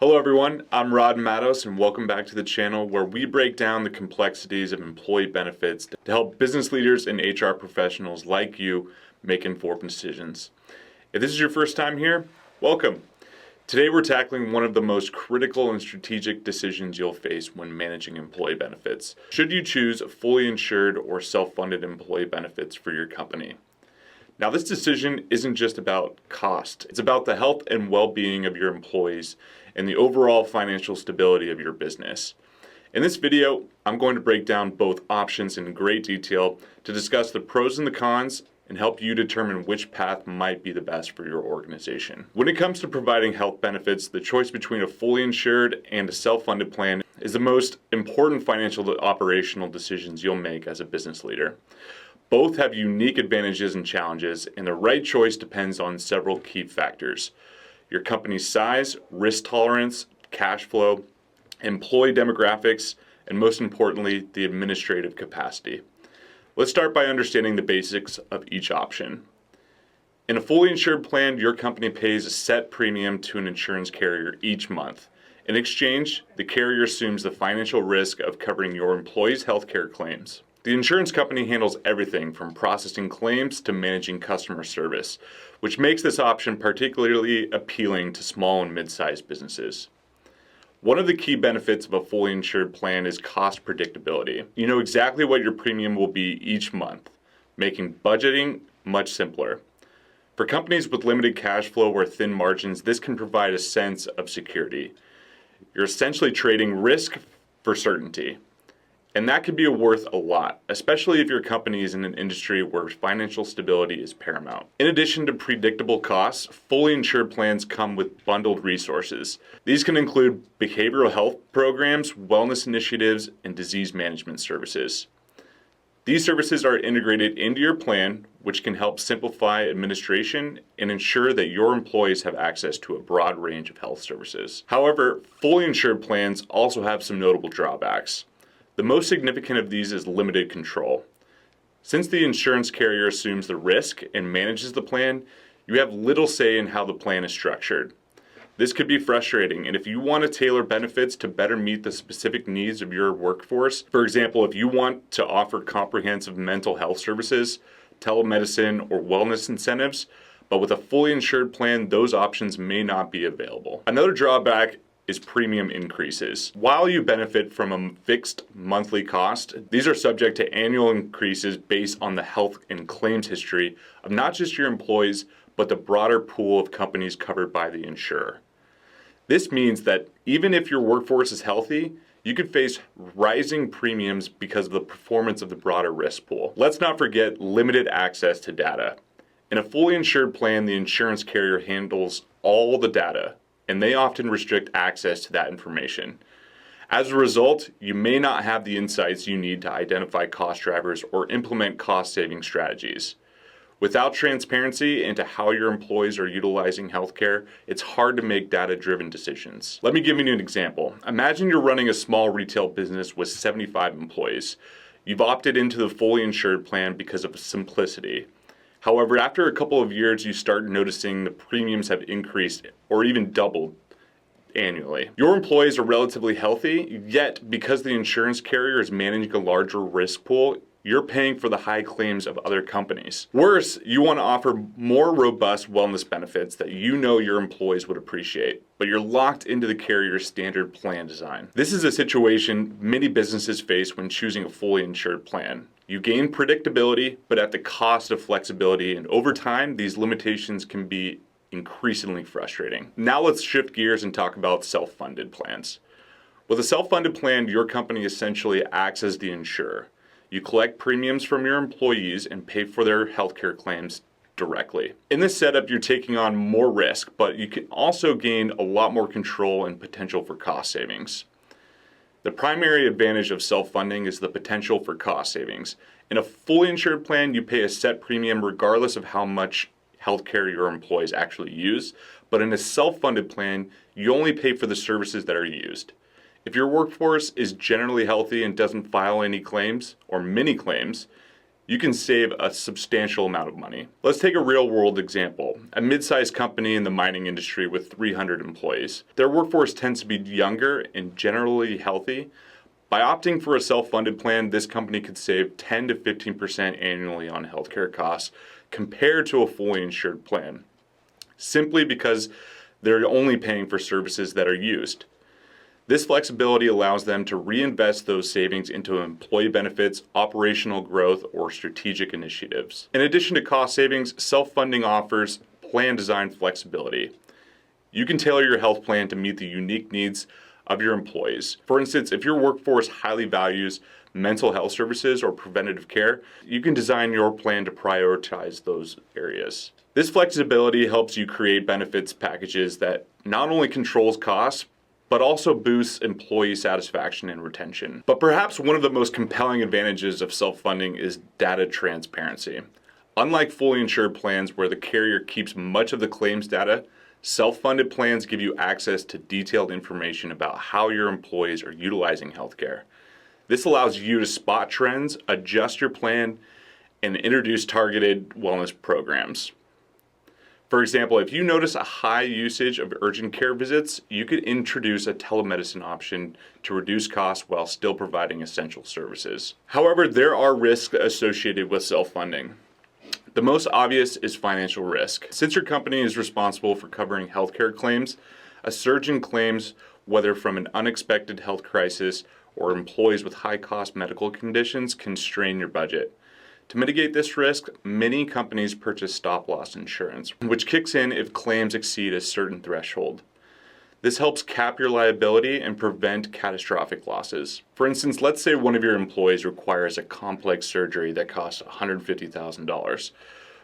Hello everyone, I'm Rod Matos and welcome back to the channel where we break down the complexities of employee benefits to help business leaders and HR professionals like you make informed decisions. If this is your first time here, welcome. Today we're tackling one of the most critical and strategic decisions you'll face when managing employee benefits. Should you choose fully insured or self-funded employee benefits for your company? Now, this decision isn't just about cost. It's about the health and well-being of your employees and the overall financial stability of your business. In this video, I'm going to break down both options in great detail to discuss the pros and the cons and help you determine which path might be the best for your organization. When it comes to providing health benefits, the choice between a fully insured and a self-funded plan is the most important financial to operational decisions you'll make as a business leader. Both have unique advantages and challenges, and the right choice depends on several key factors: your company's size, risk tolerance, cash flow, employee demographics, and most importantly, the administrative capacity. Let's start by understanding the basics of each option. In a fully insured plan, your company pays a set premium to an insurance carrier each month. In exchange, the carrier assumes the financial risk of covering your employees' healthcare claims. The insurance company handles everything from processing claims to managing customer service, which makes this option particularly appealing to small and mid-sized businesses. One of the key benefits of a fully insured plan is cost predictability. You know exactly what your premium will be each month, making budgeting much simpler. For companies with limited cash flow or thin margins, this can provide a sense of security. You're essentially trading risk for certainty. And that could be worth a lot, especially if your company is in an industry where financial stability is paramount. In addition to predictable costs, fully insured plans come with bundled resources. These can include behavioral health programs, wellness initiatives, and disease management services. These services are integrated into your plan, which can help simplify administration and ensure that your employees have access to a broad range of health services. However, fully insured plans also have some notable drawbacks. The most significant of these is limited control. Since the insurance carrier assumes the risk and manages the plan, you have little say in how the plan is structured. This could be frustrating, and if you want to tailor benefits to better meet the specific needs of your workforce, for example, if you want to offer comprehensive mental health services, telemedicine, or wellness incentives, but with a fully insured plan, those options may not be available. Another drawback is premium increases. While you benefit from a fixed monthly cost, these are subject to annual increases based on the health and claims history of not just your employees, but the broader pool of companies covered by the insurer. This means that even if your workforce is healthy, you could face rising premiums because of the performance of the broader risk pool. Let's not forget limited access to data. In a fully insured plan, the insurance carrier handles all the data, and they often restrict access to that information. As a result, you may not have the insights you need to identify cost drivers or implement cost-saving strategies. Without transparency into how your employees are utilizing healthcare, it's hard to make data-driven decisions. Let me give you an example. Imagine you're running a small retail business with 75 employees. You've opted into the fully insured plan because of simplicity. However, after a couple of years, you start noticing the premiums have increased or even doubled annually. Your employees are relatively healthy, yet because the insurance carrier is managing a larger risk pool, you're paying for the high claims of other companies. Worse, you want to offer more robust wellness benefits that you know your employees would appreciate, but you're locked into the carrier's standard plan design. This is a situation many businesses face when choosing a fully insured plan. You gain predictability, but at the cost of flexibility, and over time, these limitations can be increasingly frustrating. Now let's shift gears and talk about self-funded plans. With a self-funded plan, your company essentially acts as the insurer. You collect premiums from your employees and pay for their healthcare claims directly. In this setup, you're taking on more risk, but you can also gain a lot more control and potential for cost savings. The primary advantage of self-funding is the potential for cost savings. In a fully insured plan, you pay a set premium regardless of how much healthcare your employees actually use, but in a self-funded plan, you only pay for the services that are used. If your workforce is generally healthy and doesn't file any claims or many claims, you can save a substantial amount of money. Let's take a real-world example. A mid-sized company in the mining industry with 300 employees. Their workforce tends to be younger and generally healthy. By opting for a self-funded plan, this company could save 10 to 15% annually on healthcare costs compared to a fully insured plan, simply because they're only paying for services that are used. This flexibility allows them to reinvest those savings into employee benefits, operational growth, or strategic initiatives. In addition to cost savings, self-funding offers plan design flexibility. You can tailor your health plan to meet the unique needs of your employees. For instance, if your workforce highly values mental health services or preventative care, you can design your plan to prioritize those areas. This flexibility helps you create benefits packages that not only controls costs, but also boosts employee satisfaction and retention. But perhaps one of the most compelling advantages of self-funding is data transparency. Unlike fully insured plans where the carrier keeps much of the claims data, self-funded plans give you access to detailed information about how your employees are utilizing healthcare. This allows you to spot trends, adjust your plan, and introduce targeted wellness programs. For example, if you notice a high usage of urgent care visits, you could introduce a telemedicine option to reduce costs while still providing essential services. However, there are risks associated with self-funding. The most obvious is financial risk. Since your company is responsible for covering healthcare claims, a surge in claims, whether from an unexpected health crisis or employees with high-cost medical conditions, can strain your budget. To mitigate this risk, many companies purchase stop-loss insurance, which kicks in if claims exceed a certain threshold. This helps cap your liability and prevent catastrophic losses. For instance, let's say one of your employees requires a complex surgery that costs $150,000.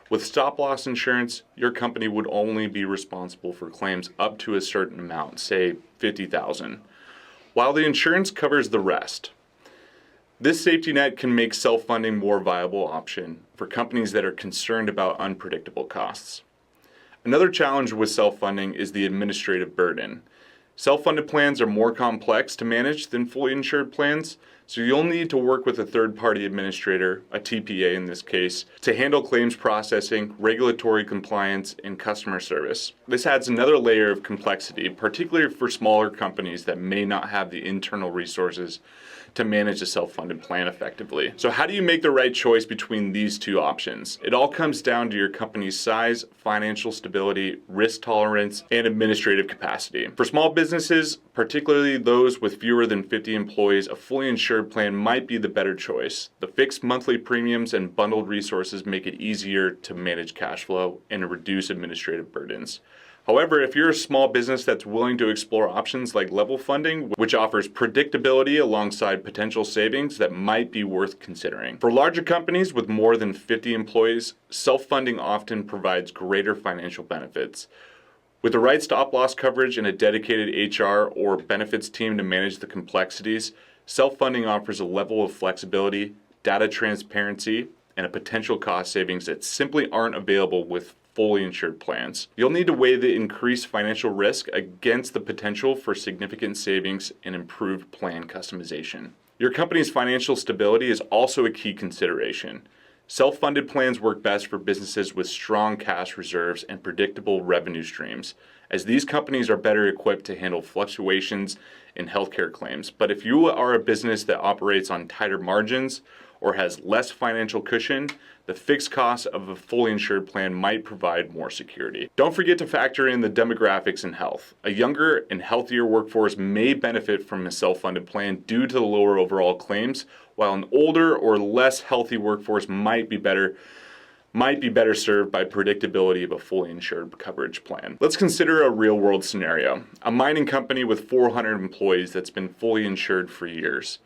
With stop-loss insurance, your company would only be responsible for claims up to a certain amount, say $50,000, while the insurance covers the rest. This safety net can make self-funding a more viable option for companies that are concerned about unpredictable costs. Another challenge with self-funding is the administrative burden. Self-funded plans are more complex to manage than fully insured plans, so you'll need to work with a third-party administrator, a TPA in this case, to handle claims processing, regulatory compliance, and customer service. This adds another layer of complexity, particularly for smaller companies that may not have the internal resources to manage a self-funded plan effectively. So how do you make the right choice between these two options? It all comes down to your company's size, financial stability, risk tolerance, and administrative capacity. For small businesses, particularly those with fewer than 50 employees, a fully insured plan might be the better choice. The fixed monthly premiums and bundled resources make it easier to manage cash flow and reduce administrative burdens. However, if you're a small business that's willing to explore options like level funding, which offers predictability alongside potential savings, that might be worth considering. For larger companies with more than 50 employees, self-funding often provides greater financial benefits. With the right stop-loss coverage and a dedicated HR or benefits team to manage the complexities, self-funding offers a level of flexibility, data transparency, and a potential cost savings that simply aren't available with fully insured plans. You'll need to weigh the increased financial risk against the potential for significant savings and improved plan customization. Your company's financial stability is also a key consideration. Self-funded plans work best for businesses with strong cash reserves and predictable revenue streams, as these companies are better equipped to handle fluctuations in healthcare claims. But if you are a business that operates on tighter margins or has less financial cushion, the fixed cost of a fully insured plan might provide more security. Don't forget to factor in the demographics and health. A younger and healthier workforce may benefit from a self-funded plan due to the lower overall claims, while an older or less healthy workforce might be better served by predictability of a fully insured coverage plan. Let's consider a real-world scenario. A mining company with 400 employees that's been fully insured for years.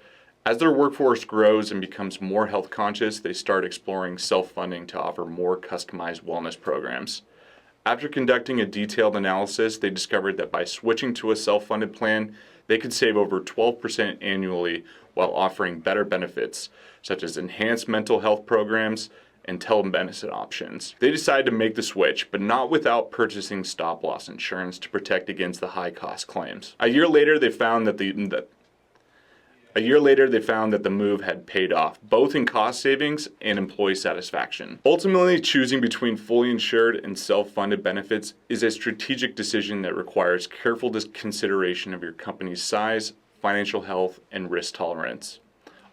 As their workforce grows and becomes more health conscious, they start exploring self-funding to offer more customized wellness programs. After conducting a detailed analysis, they discovered that by switching to a self-funded plan, they could save over 12% annually while offering better benefits, such as enhanced mental health programs and telemedicine options. They decided to make the switch, but not without purchasing stop-loss insurance to protect against the high-cost claims. A year later, they found that A year later, they found that the move had paid off, both in cost savings and employee satisfaction. Ultimately, choosing between fully insured and self-funded benefits is a strategic decision that requires careful consideration of your company's size, financial health, and risk tolerance,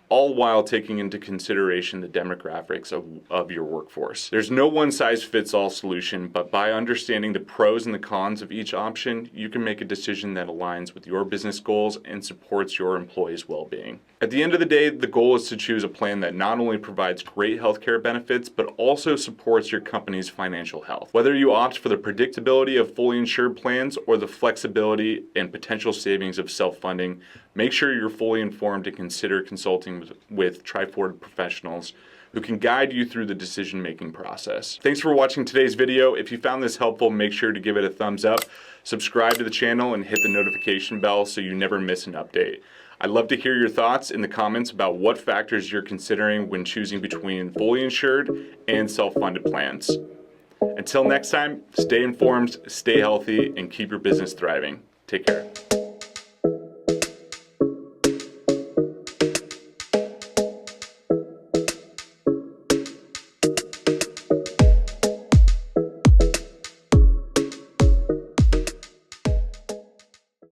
all while taking into consideration the demographics of your workforce. There's no one-size-fits-all solution, but by understanding the pros and the cons of each option, you can make a decision that aligns with your business goals and supports your employees' well-being. At the end of the day, the goal is to choose a plan that not only provides great healthcare benefits, but also supports your company's financial health. Whether you opt for the predictability of fully insured plans or the flexibility and potential savings of self-funding, make sure you're fully informed and consider consulting with Triforta professionals who can guide you through the decision-making process. Thanks for watching today's video. If you found this helpful, make sure to give it a thumbs up, subscribe to the channel, and hit the notification bell so you never miss an update. I'd love to hear your thoughts in the comments about what factors you're considering when choosing between fully insured and self-funded plans. Until next time, stay informed, stay healthy, and keep your business thriving. Take care.